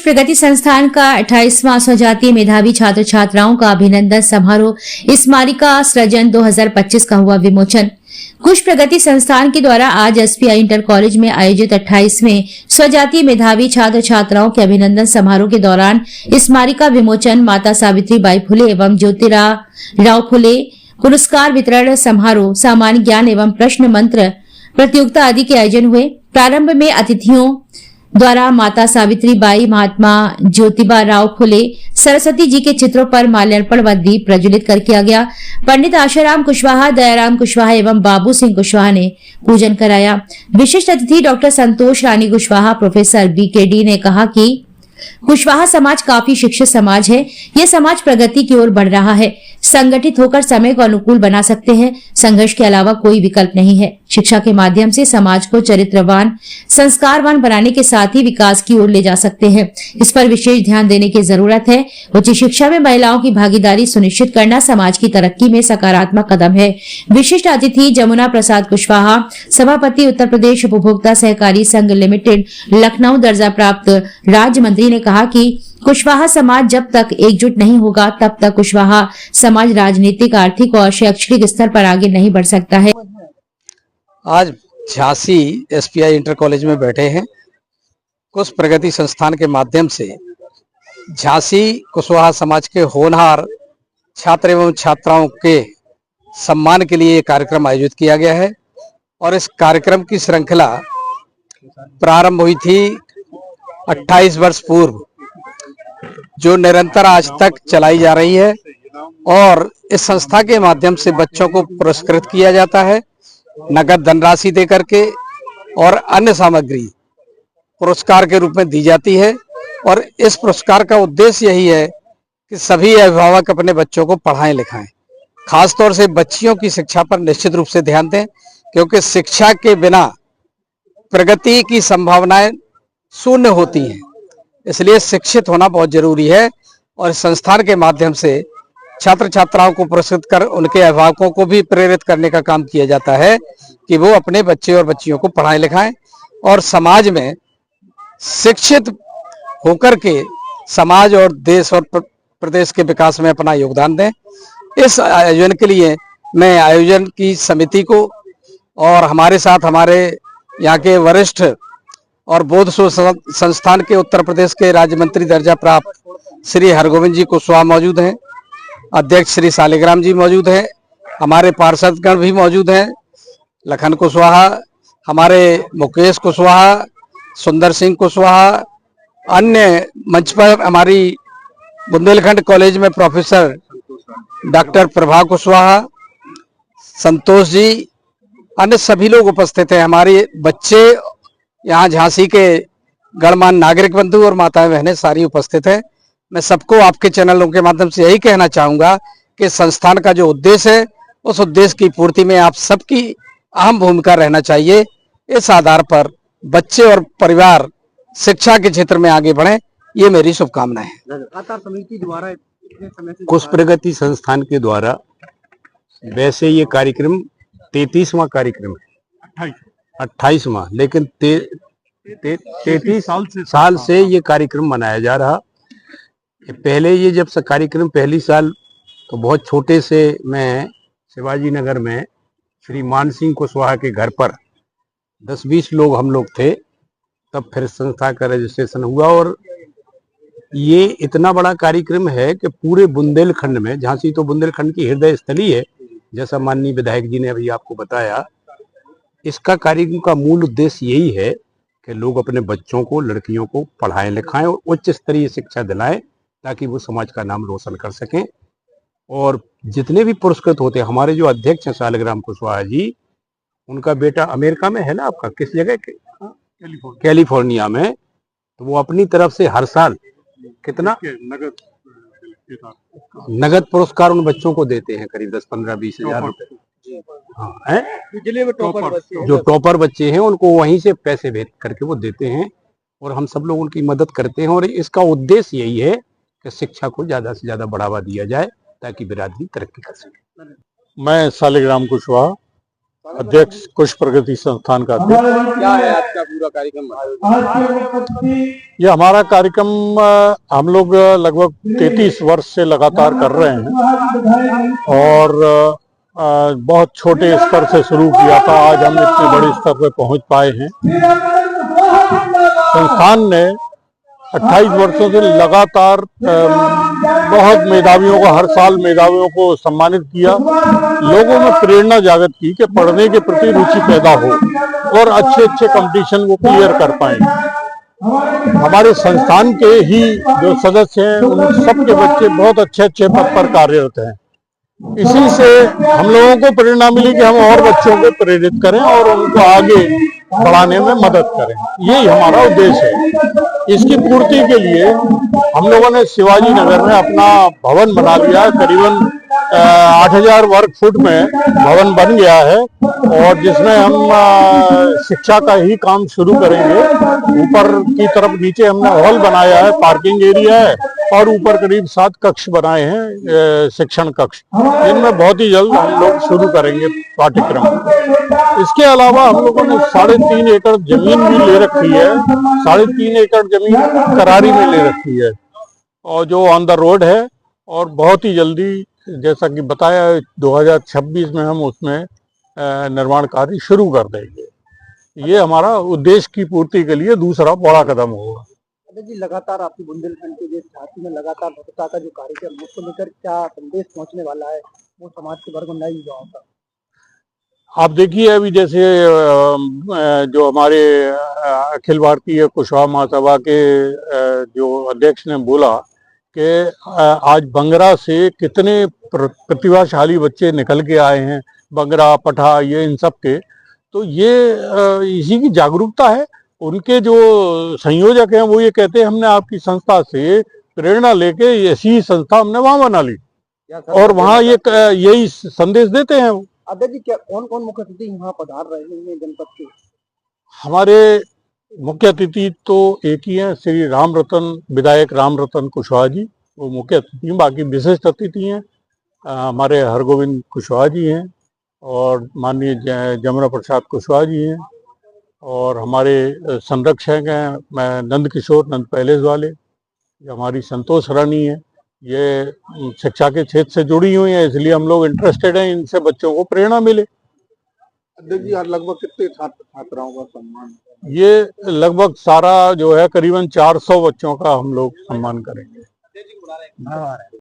प्रगति संस्थान का 28वां स्वजातीय मेधावी छात्र छात्राओं का अभिनंदन समारोह स्मारिका सृजन 2025 का हुआ विमोचन। कुश प्रगति संस्थान के द्वारा आज एसपीआई इंटर कॉलेज में आयोजित 28वें स्वजातीय मेधावी छात्र छात्राओं के अभिनंदन समारोह के दौरान स्मारिका विमोचन, माता सावित्री बाई फुले एवं ज्योतिराव फुले पुरस्कार वितरण समारोह, सामान्य ज्ञान एवं प्रश्न मंत्र प्रतियोगिता आदि के आयोजन हुए। प्रारंभ में अतिथियों द्वारा माता सावित्री बाई, महात्मा ज्योतिबा राव फुले, सरस्वती जी के चित्रों पर माल्यार्पण व दीप प्रज्वलित कर किया गया। पंडित आशाराम कुशवाहा, दयाराम कुशवाहा एवं बाबू सिंह कुशवाहा ने पूजन कराया। विशिष्ट अतिथि डॉक्टर संतोष रानी कुशवाहा, प्रोफेसर बीकेडी ने कहा कि कुशवाहा समाज काफी शिक्षित समाज है। यह समाज प्रगति की ओर बढ़ रहा है। संगठित होकर समय को अनुकूल बना सकते हैं। संघर्ष के अलावा कोई विकल्प नहीं है। शिक्षा के माध्यम से समाज को चरित्रवान, संस्कारवान बनाने के साथ ही विकास की ओर ले जा सकते हैं। इस पर विशेष ध्यान देने की जरूरत है। उच्च शिक्षा में महिलाओं की भागीदारी सुनिश्चित करना समाज की तरक्की में सकारात्मक कदम है। विशिष्ट अतिथि जमुना प्रसाद कुशवाहा, सभापति उत्तर प्रदेश उपभोक्ता सहकारी संघ लिमिटेड लखनऊ, दर्जा प्राप्त राज्य मंत्री ने कहा कि कुशवाहा समाज जब तक एकजुट नहीं होगा तब तक कुशवाहा समाज राजनीतिक, आर्थिक और शैक्षणिक स्तर पर आगे नहीं बढ़ सकता है। आज झांसी एसपीआई इंटर कॉलेज में बैठे हैं। कुश प्रगति संस्थान के माध्यम से झांसी कुशवाहा समाज के होनहार छात्र एवं छात्राओं के सम्मान के लिए कार्यक्रम आयोजित किया गया है और इस कार्यक्रम की श्रृंखला प्रारंभ हुई थी 28 वर्ष पूर्व, जो निरंतर आज तक चलाई जा रही है और इस संस्था के माध्यम से बच्चों को पुरस्कृत किया जाता है नगद धनराशि दे करके, और अन्य सामग्री पुरस्कार के रूप में दी जाती है। और इस पुरस्कार का उद्देश्य यही है कि सभी अभिभावक अपने बच्चों को पढ़ाएं लिखाएं, खासतौर से बच्चियों की शिक्षा पर निश्चित रूप से ध्यान दें, क्योंकि शिक्षा के बिना प्रगति की संभावनाएं शून्य होती हैं। इसलिए शिक्षित होना बहुत जरूरी है और इस संस्थान के माध्यम से छात्र छात्राओं को पुरस्कृत कर उनके अभिभावकों को भी प्रेरित करने का काम किया जाता है कि वो अपने बच्चे और बच्चियों को पढ़ाएं लिखाएं और समाज में शिक्षित होकर के समाज और देश और प्रदेश के विकास में अपना योगदान दें। इस आयोजन के लिए मैं आयोजन की समिति को और हमारे साथ हमारे यहाँ के वरिष्ठ और बोध संस्थान के उत्तर प्रदेश के राज्य मंत्री दर्जा प्राप्त श्री हरगोविंद जी कुशवाहा मौजूद हैं, अध्यक्ष श्री शालिग्राम जी मौजूद हैं, हमारे पार्षदगण भी मौजूद हैं, लखन कुशवाहा, हमारे मुकेश कुशवाहा, सुंदर सिंह कुशवाहा, अन्य मंच पर हमारी बुंदेलखंड कॉलेज में प्रोफेसर डॉक्टर प्रभा कुशवाहा, संतोष जी, अन्य सभी लोग उपस्थित हैं। हमारे बच्चे यहाँ झांसी के गणमान्य नागरिक बंधु और माताएं बहनें सारी उपस्थित हैं। मैं सबको आपके चैनलों के माध्यम से यही कहना चाहूंगा कि संस्थान का जो उद्देश्य है उस उद्देश्य की पूर्ति में आप सबकी अहम भूमिका रहना चाहिए। इस आधार पर बच्चे और परिवार शिक्षा के क्षेत्र में आगे बढ़े, ये मेरी शुभकामनाएं है। कुश प्रगति संस्थान के द्वारा वैसे ये कार्यक्रम 33वां कार्यक्रम है, 28वां, लेकिन 33 साल से ये कार्यक्रम मनाया जा रहा। पहले ये जब से कार्यक्रम पहली साल तो बहुत छोटे से मैं शिवाजी नगर में श्री मान सिंह कुशवाहा के घर पर 10-20 लोग हम लोग थे, तब फिर संस्था का रजिस्ट्रेशन हुआ और ये इतना बड़ा कार्यक्रम है कि पूरे बुंदेलखंड में, झांसी तो बुंदेलखंड की हृदय स्थली है जैसा माननीय विधायक जी ने अभी आपको बताया। इसका कार्यक्रम का मूल उद्देश्य यही है कि लोग अपने बच्चों को, लड़कियों को पढ़ाएं लिखाएं और उच्च स्तरीय शिक्षा दिलाएं ताकि वो समाज का नाम रोशन कर सकें। और जितने भी पुरस्कृत होते हैं, हमारे जो अध्यक्ष हैं शालिग्राम कुशवाहा जी, उनका बेटा अमेरिका में है ना, आपका किस जगह, कैलिफोर्निया में, तो वो अपनी तरफ से हर साल कितना नगद पुरस्कार उन बच्चों को देते हैं, करीब 10-15-20 हजार रुपए। हाँ, जो टॉपर बच्चे हैं उनको वहीं से पैसे भेज करके वो देते हैं और हम सब लोग उनकी मदद करते हैं। और इसका उद्देश्य यही है कि शिक्षा को ज्यादा से ज्यादा बढ़ावा दिया जाए ताकि बिरादरी तरक्की कर सके। मैं शालिग्राम कुशवाहा अध्यक्ष कुश प्रगति संस्थान का अध्यक्ष। क्या है आज का पूरा कार्यक्रम? ये हमारा कार्यक्रम हम लोग लगभग 33 वर्ष से लगातार कर रहे हैं और बहुत छोटे स्तर से शुरू किया था। आज हम इतने बड़े स्तर पर पहुंच पाए हैं। संस्थान ने 28 वर्षों से लगातार बहुत मेधावियों को, हर साल मेधावियों को सम्मानित किया, लोगों में प्रेरणा जागृत की कि पढ़ने के प्रति रुचि पैदा हो और अच्छे अच्छे कंपटीशन वो क्लियर कर पाए। हमारे संस्थान के ही जो सदस्य हैं उन सबके बच्चे बहुत अच्छे अच्छे पद पर कार्यरत हैं। इसी से हम लोगों को प्रेरणा मिली कि हम और बच्चों को प्रेरित करें और उनको आगे बढ़ाने में मदद करें। यही हमारा उद्देश्य है। इसकी पूर्ति के लिए हम लोगों ने शिवाजी नगर में अपना भवन बना लिया है। करीबन 8000 वर्ग फुट में भवन बन गया है और जिसमें हम शिक्षा का ही काम शुरू करेंगे। ऊपर की तरफ नीचे हमने हॉल बनाया है, पार्किंग एरिया है और ऊपर करीब 7 कक्ष बनाए हैं, शिक्षण कक्ष, जिनमें बहुत ही जल्द हम लोग शुरू करेंगे पाठ्यक्रम। इसके अलावा हम लोगों ने 3.5 एकड़ जमीन भी ले रखी है। 3.5 एकड़ जमीन करारी में ले रखी है और जो ऑन द रोड है, और बहुत ही जल्दी जैसा कि बताया 2026 में हम उसमें निर्माण कार्य शुरू कर देंगे। ये हमारा उद्देश्य की पूर्ति के लिए दूसरा बड़ा कदम होगा। जी, लगातार आपकी बुंदेलखंड के जो झांसी में लगातार भ्रष्टाचार का जो कार्यक्रम है उसको लेकर क्या संदेश पहुंचने वाला है वो समाज के वर्ग युवाओं का? आप देखिए, अभी जैसे जो हमारे अखिल भारतीय कुशवाहा महासभा के जो अध्यक्ष ने बोला कि आज बंगरा से कितने प्रतिभाशाली बच्चे निकल के आए हैं, बंगरा, पठा, ये इन सब के, तो ये इसी की जागरूकता है। उनके जो संयोजक हैं वो ये कहते हैं हमने आपकी संस्था से प्रेरणा लेके ऐसी संस्था हमने वहां बना ली और वहां ये यही संदेश देते हैं वो। अध्यक्ष जी, क्या कौन कौन मुख्य अतिथि यहाँ पधार रहे हैं जनपद के? हमारे मुख्य अतिथि तो एक ही है, श्री राम रतन, विधायक राम रतन कुशवाहा जी, वो मुख्य अतिथि हैं। बाकी विशिष्ट अतिथि हैं हमारे हरगोविंद कुशवाहा जी हैं और माननीय जमुना प्रसाद कुशवाहा जी हैं और हमारे संरक्षक हैं नंद किशोर, नंद पैलेस वाले, हमारी संतोष रानी है। ये शिक्षा के क्षेत्र से जुड़ी हुई हैं, इसलिए हम लोग इंटरेस्टेड हैं इनसे बच्चों को प्रेरणा मिले। अध्यक्ष जी, लगभग कितने छात्राओं का सम्मान? ये लगभग सारा जो है करीबन 400 बच्चों का हम लोग सम्मान करेंगे।